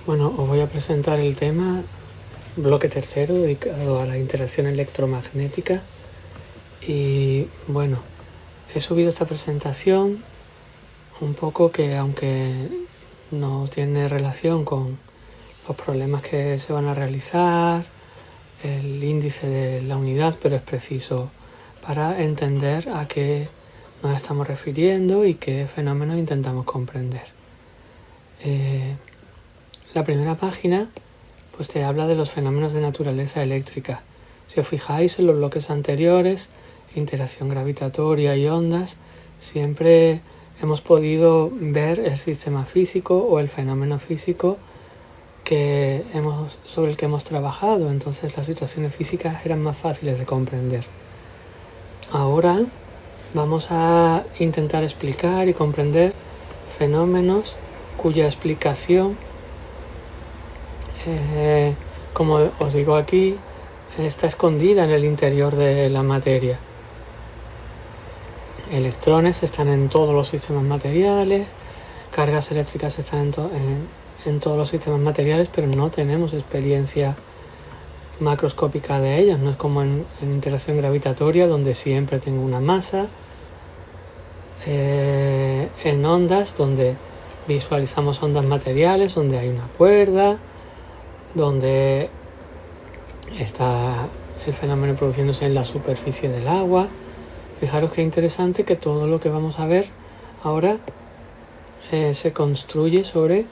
Bueno, os voy a presentar el tema bloque tercero dedicado a la interacción electromagnética y bueno, he subido esta presentación un poco que aunque no tiene relación con los problemas que se van a realizar, el índice de la unidad, pero es preciso para entender a qué nos estamos refiriendo y qué fenómenos intentamos comprender. La primera página pues te habla de los fenómenos de naturaleza eléctrica. Si os fijáis en los bloques anteriores, interacción gravitatoria y ondas, siempre hemos podido ver el sistema físico o el fenómeno físico sobre el que hemos trabajado, entonces las situaciones físicas eran más fáciles de comprender. Ahora vamos a intentar explicar y comprender fenómenos cuya explicación, como os digo aquí, está escondida en el interior de la materia. Electrones están en todos los sistemas materiales, cargas eléctricas están en todos los sistemas materiales, pero no tenemos experiencia macroscópica de ellas. No es como en interacción gravitatoria, donde siempre tengo una masa, en ondas, donde visualizamos ondas materiales, donde hay una cuerda, donde está el fenómeno produciéndose en la superficie del agua. Fijaros qué interesante que todo lo que vamos a ver ahora se construye sobre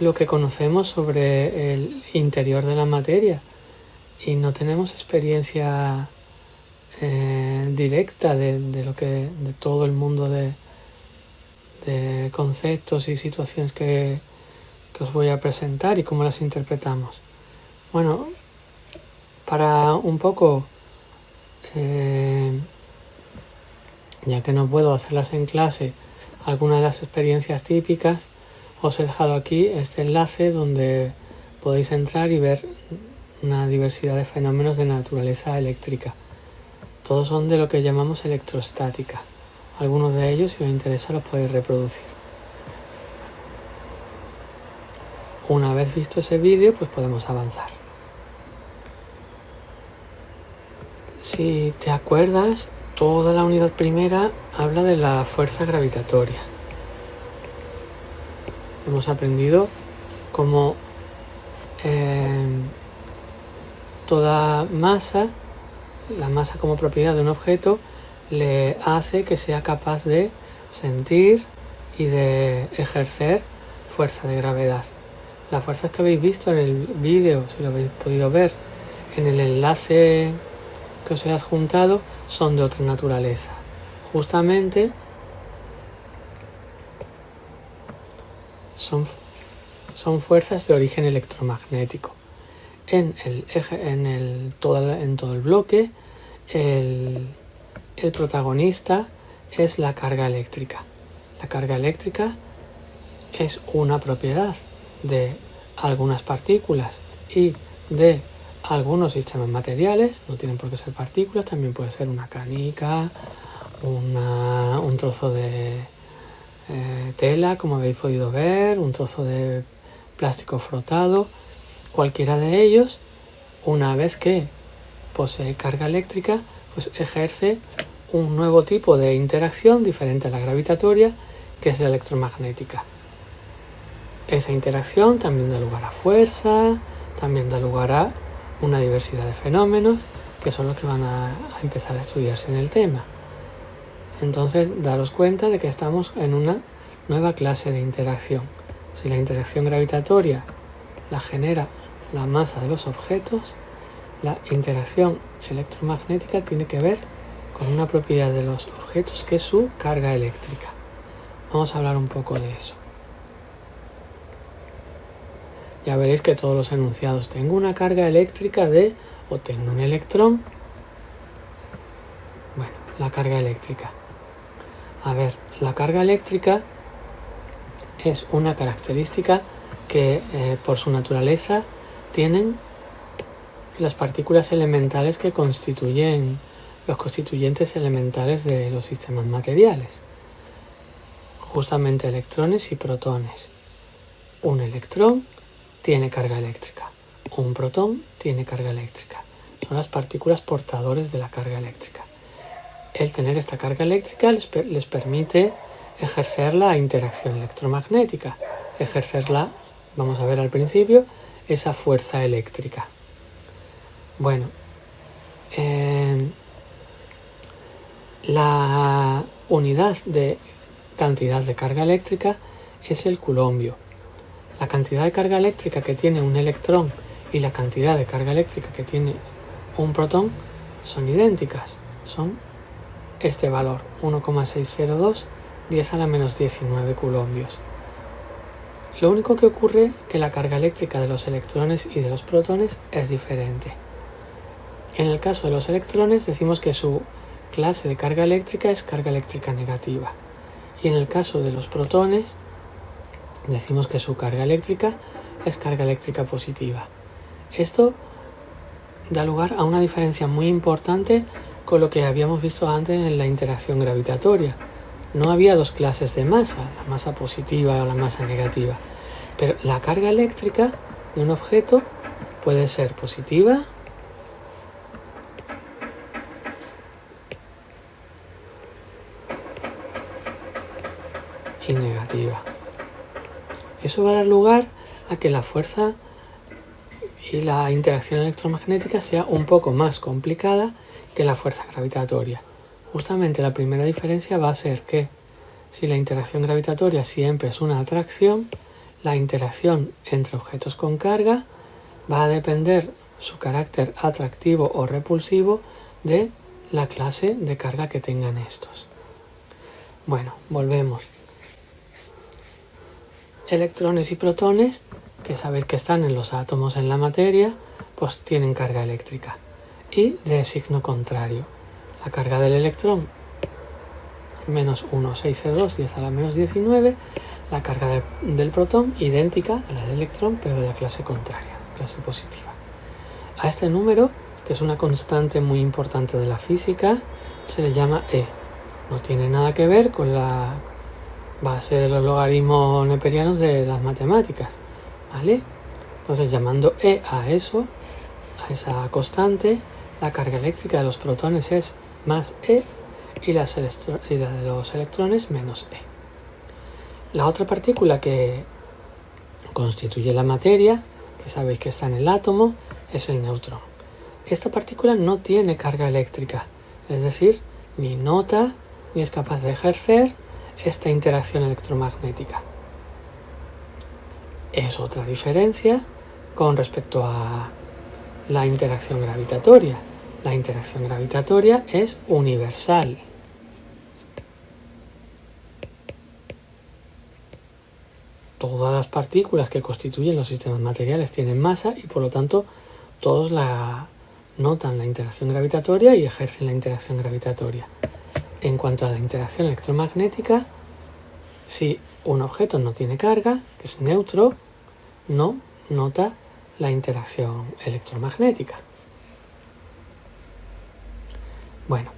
lo que conocemos sobre el interior de la materia y no tenemos experiencia directa de todo el mundo de conceptos y situaciones que os voy a presentar y cómo las interpretamos. Bueno, para un poco, ya que no puedo hacerlas en clase, algunas de las experiencias típicas, os he dejado aquí este enlace donde podéis entrar y ver una diversidad de fenómenos de naturaleza eléctrica. Todos son de lo que llamamos electrostática. Algunos de ellos, si os interesa, los podéis reproducir. Una vez visto ese vídeo, pues podemos avanzar. Si te acuerdas, toda la unidad primera habla de la fuerza gravitatoria. Hemos aprendido cómo toda masa, la masa como propiedad de un objeto, le hace que sea capaz de sentir y de ejercer fuerza de gravedad. Las fuerzas que habéis visto en el vídeo, si lo habéis podido ver en el enlace que os he adjuntado, son de otra naturaleza. Justamente son fuerzas de origen electromagnético. En todo el bloque, el protagonista es la carga eléctrica. La carga eléctrica es una propiedad de algunas partículas y de algunos sistemas materiales. No tienen por qué ser partículas, también puede ser una canica, un trozo de tela, como habéis podido ver, un trozo de plástico frotado. Cualquiera de ellos, una vez que posee carga eléctrica, pues ejerce un nuevo tipo de interacción diferente a la gravitatoria, que es la electromagnética. Esa interacción también da lugar a fuerza, también da lugar a una diversidad de fenómenos, que son los que van a empezar a estudiarse en el tema. Entonces, daros cuenta de que estamos en una nueva clase de interacción. Si la interacción gravitatoria la genera la masa de los objetos, la interacción electromagnética tiene que ver con una propiedad de los objetos que es su carga eléctrica. Vamos a hablar un poco de eso. Ya veréis que todos los enunciados, tengo una carga eléctrica de, o tengo un electrón. Bueno, la carga eléctrica. A ver, la carga eléctrica es una característica que por su naturaleza tienen las partículas elementales que constituyen los constituyentes elementales de los sistemas materiales. Justamente electrones y protones. Un electrón tiene carga eléctrica. Un protón tiene carga eléctrica. Son las partículas portadores de la carga eléctrica. El tener esta carga eléctrica les permite ejercer la interacción electromagnética. Ejercerla, vamos a ver al principio, esa fuerza eléctrica. Bueno, la unidad de cantidad de carga eléctrica es el coulombio. La cantidad de carga eléctrica que tiene un electrón y la cantidad de carga eléctrica que tiene un protón son idénticas. Son este valor, 1,602 10 a la menos 19 coulombios. Lo único que ocurre es que la carga eléctrica de los electrones y de los protones es diferente. En el caso de los electrones decimos que su clase de carga eléctrica es carga eléctrica negativa. Y en el caso de los protones decimos que su carga eléctrica es carga eléctrica positiva. Esto da lugar a una diferencia muy importante con lo que habíamos visto antes en la interacción gravitatoria. No había dos clases de masa, la masa positiva o la masa negativa, pero la carga eléctrica de un objeto puede ser positiva y negativa. Eso va a dar lugar a que la fuerza y la interacción electromagnética sea un poco más complicada que la fuerza gravitatoria. Justamente la primera diferencia va a ser que si la interacción gravitatoria siempre es una atracción, la interacción entre objetos con carga va a depender su carácter atractivo o repulsivo de la clase de carga que tengan estos. Bueno, volvemos. Electrones y protones, que sabéis que están en los átomos en la materia, pues tienen carga eléctrica y de signo contrario. La carga del electrón menos 1,602 10 a la menos 19, la carga del protón idéntica a la del electrón pero de la clase contraria, clase positiva. A este número, que es una constante muy importante de la física, se le llama E. No tiene nada que ver con la base de los logaritmos neperianos de las matemáticas, ¿vale? Entonces, llamando E a eso, a esa constante, la carga eléctrica de los protones es más E y la de los electrones menos E. La otra partícula que constituye la materia, que sabéis que está en el átomo, es el neutrón. Esta partícula no tiene carga eléctrica, es decir, ni nota ni es capaz de ejercer esta interacción electromagnética. Es otra diferencia con respecto a la interacción gravitatoria. La interacción gravitatoria es universal. Todas las partículas que constituyen los sistemas materiales tienen masa y por lo tanto todos notan la interacción gravitatoria y ejercen la interacción gravitatoria. En cuanto a la interacción electromagnética, si un objeto no tiene carga, que es neutro, no nota la interacción electromagnética. Bueno,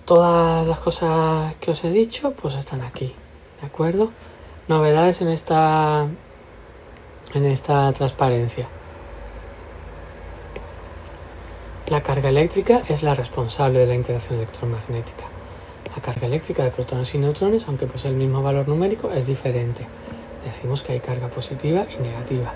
todas las cosas que os he dicho pues están aquí, ¿de acuerdo? Novedades en esta transparencia. La carga eléctrica es la responsable de la interacción electromagnética. La carga eléctrica de protones y neutrones, aunque posee el mismo valor numérico, es diferente. Decimos que hay carga positiva y negativa.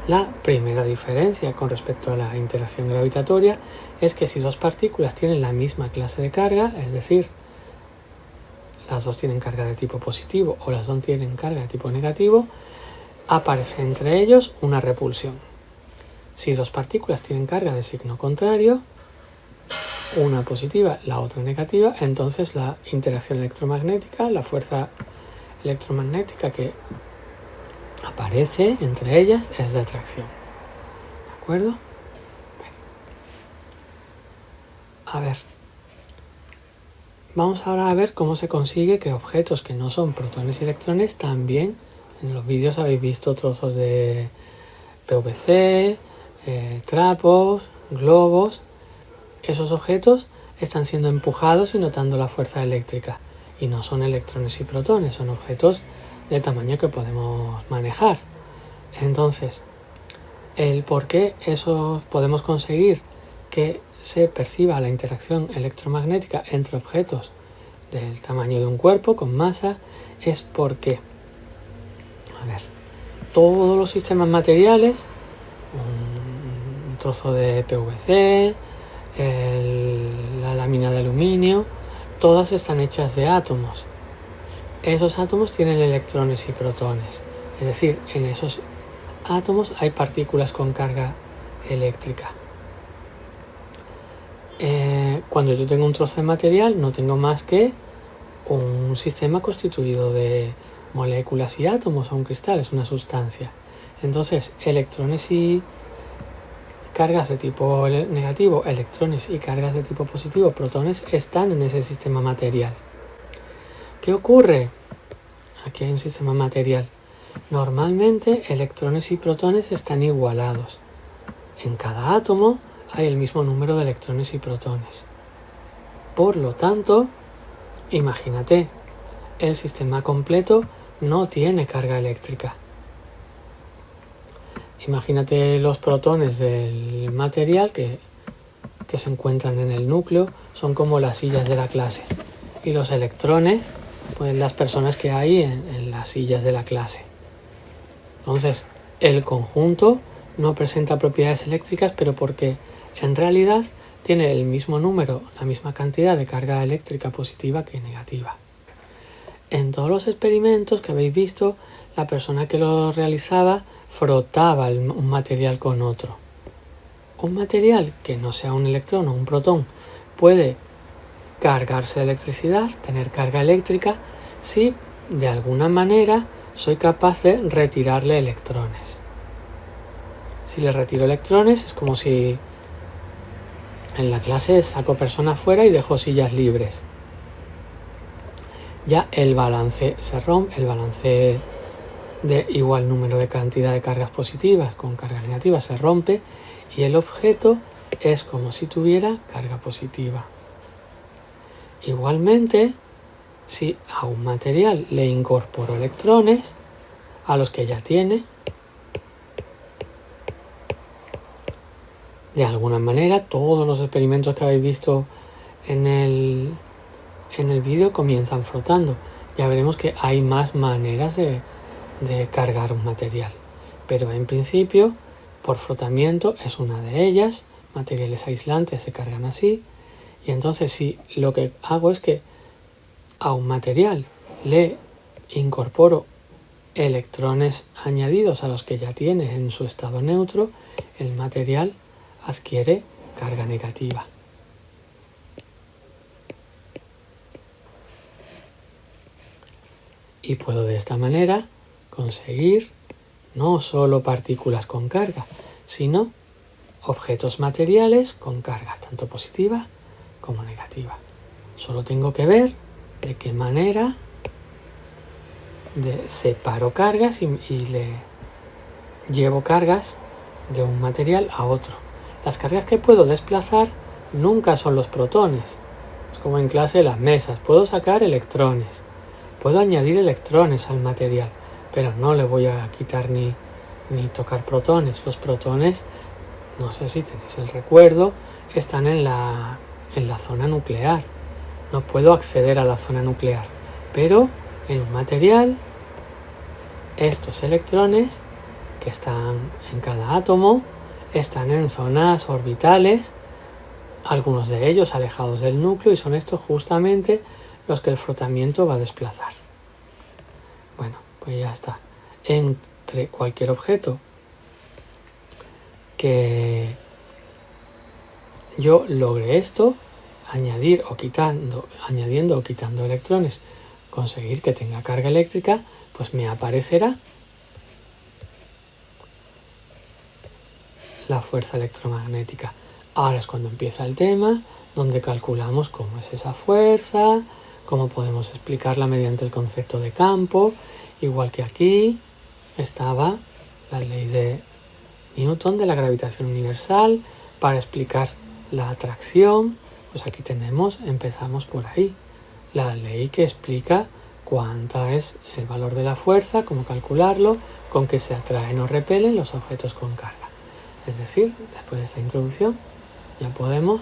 La primera diferencia con respecto a la interacción gravitatoria es que si dos partículas tienen la misma clase de carga, es decir, las dos tienen carga de tipo positivo o las dos tienen carga de tipo negativo, aparece entre ellos una repulsión. Si dos partículas tienen carga de signo contrario, una positiva, la otra negativa, entonces la interacción electromagnética, la fuerza electromagnética que aparece entre ellas es de atracción. ¿De acuerdo? A ver. Vamos ahora a ver cómo se consigue que objetos que no son protones y electrones también, en los vídeos habéis visto trozos de PVC, trapos, globos. Esos objetos están siendo empujados y notando la fuerza eléctrica y no son electrones y protones, son objetos de tamaño que podemos manejar. Entonces, el por qué eso podemos conseguir que se perciba la interacción electromagnética entre objetos del tamaño de un cuerpo con masa es porque, todos los sistemas materiales, un trozo de PVC, la lámina de aluminio, todas están hechas de átomos. Esos átomos tienen electrones y protones, es decir, en esos átomos hay partículas con carga eléctrica. Cuando yo tengo un trozo de material no tengo más que un sistema constituido de moléculas y átomos, o un cristal, es una sustancia. Entonces, electrones y cargas de tipo negativo, electrones y cargas de tipo positivo, protones, están en ese sistema material. ¿Qué ocurre? Aquí hay un sistema material. Normalmente, electrones y protones están igualados. En cada átomo hay el mismo número de electrones y protones. Por lo tanto, imagínate, el sistema completo no tiene carga eléctrica. Imagínate los protones del material que se encuentran en el núcleo, son como las sillas de la clase. Y los electrones, pues las personas que hay en las sillas de la clase. Entonces, el conjunto no presenta propiedades eléctricas, pero porque en realidad tiene el mismo número, la misma cantidad de carga eléctrica positiva que negativa. En todos los experimentos que habéis visto, la persona que lo realizaba frotaba un material con otro. Un material que no sea un electrón o un protón puede cargarse de electricidad, tener carga eléctrica, si de alguna manera soy capaz de retirarle electrones. Si le retiro electrones es como si en la clase saco personas fuera y dejo sillas libres. Ya el balance se rompe, el balance de igual número de cantidad de cargas positivas con cargas negativas se rompe y el objeto es como si tuviera carga positiva. Igualmente, si a un material le incorporo electrones a los que ya tiene, de alguna manera todos los experimentos que habéis visto en el vídeo comienzan frotando. Ya veremos que hay más maneras de cargar un material, pero en principio por frotamiento es una de ellas. Materiales aislantes se cargan así, y entonces si lo que hago es que a un material le incorporo electrones añadidos a los que ya tiene en su estado neutro, el material adquiere carga negativa. Y puedo de esta manera conseguir no solo partículas con carga, sino objetos materiales con carga tanto positiva como negativa. Solo tengo que ver de qué manera separo cargas y le llevo cargas de un material a otro. Las cargas que puedo desplazar nunca son los protones. Es como en clase las mesas. Puedo sacar electrones. Puedo añadir electrones al material, pero no le voy a quitar ni tocar protones. Los protones, no sé si tenéis el recuerdo, están en la zona nuclear. No puedo acceder a la zona nuclear, pero en un material, estos electrones que están en cada átomo están en zonas orbitales, algunos de ellos alejados del núcleo, y son estos justamente los que el frotamiento va a desplazar. Bueno, pues ya está. Entre cualquier objeto que yo logre esto, añadiendo o quitando electrones, conseguir que tenga carga eléctrica, pues me aparecerá la fuerza electromagnética. Ahora es cuando empieza el tema, donde calculamos cómo es esa fuerza, cómo podemos explicarla mediante el concepto de campo. Igual que aquí estaba la ley de Newton de la gravitación universal para explicar la atracción. Pues aquí empezamos por ahí, la ley que explica cuánta es el valor de la fuerza, cómo calcularlo, con qué se atraen o repelen los objetos con carga. Es decir, después de esta introducción ya podemos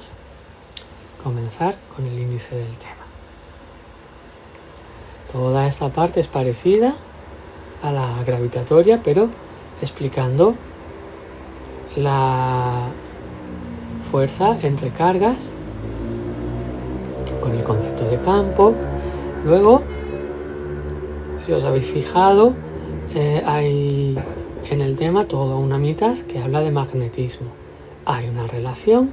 comenzar con el índice del tema. Toda esta parte es parecida a la gravitatoria, pero explicando la fuerza entre cargas con el concepto de campo. Luego, si os habéis fijado, hay en el tema toda una mitad que habla de magnetismo. Hay una relación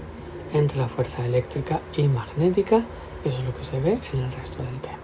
entre la fuerza eléctrica y magnética, y eso es lo que se ve en el resto del tema.